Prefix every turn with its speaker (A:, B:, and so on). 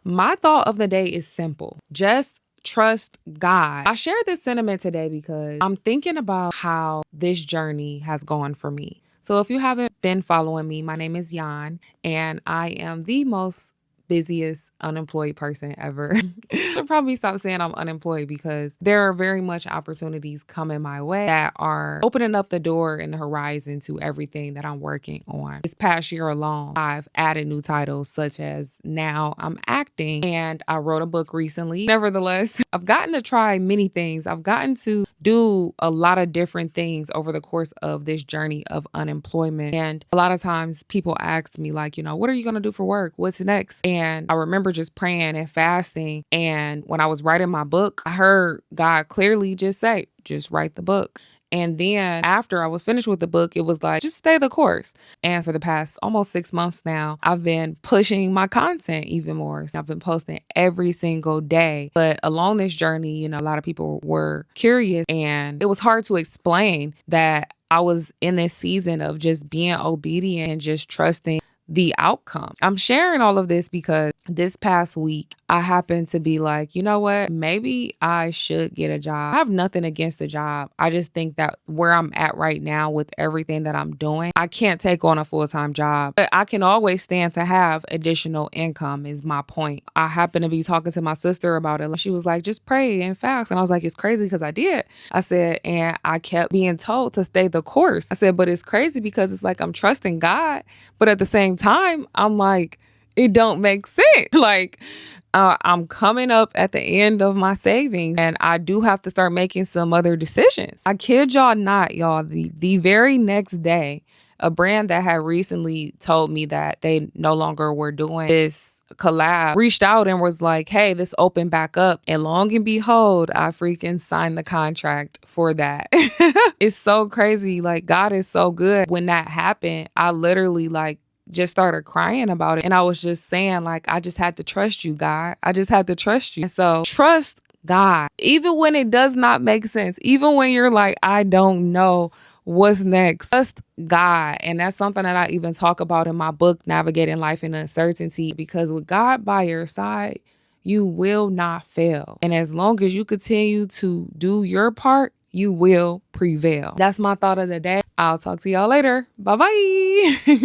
A: My thought of the day is simple. Just trust God. I share this sentiment today because I'm thinking about how this journey has gone for me. So if you haven't been following me, my name is Yan, and I am the most busiest unemployed person ever. I'll probably stop saying I'm unemployed because there are very much opportunities coming my way that are opening up the door and the horizon to everything that I'm working on. This past year alone, I've added new titles such as now I'm acting and I wrote a book recently. Nevertheless, I've gotten to try many things. I've gotten to do a lot of different things over the course of this journey of unemployment. And a lot of times people ask me like, what are you going to do for work? What's next? And I remember just praying and fasting. And when I was writing my book, I heard God clearly just say, just write the book. And then after I was finished with the book, it was like, just stay the course. And for the past almost 6 months now, I've been pushing my content even more. So I've been posting every single day. But along this journey, a lot of people were curious and it was hard to explain that I was in this season of just being obedient and just trusting the outcome. I'm sharing all of this because this past week, I happened to be like, you know what? Maybe I should get a job. I have nothing against the job. I just think that where I'm at right now with everything that I'm doing, I can't take on a full-time job. But I can always stand to have additional income is my point. I happened to be talking to my sister about it. She was like, just pray and fast. And I was like, it's crazy because I did. I said, and I kept being told to stay the course. I said, but it's crazy because it's like I'm trusting God. But at the same time, I'm like, it don't make sense. Like, I'm coming up at the end of my savings and I do have to start making some other decisions. I kid y'all not, y'all. The very next day, a brand that had recently told me that they no longer were doing this collab reached out and was like, hey, this opened back up. And long and behold, I freaking signed the contract for that. It's so crazy. Like, God is so good. When that happened, I literally just started crying about it. And I was just saying, like, I just had to trust you, God. I just had to trust you. And so trust God, even when it does not make sense, even when you're like, I don't know what's next. Trust God. And that's something that I even talk about in my book, Navigating Life in Uncertainty, because with God by your side, you will not fail. And as long as you continue to do your part, you will prevail. That's my thought of the day. I'll talk to y'all later. Bye-bye.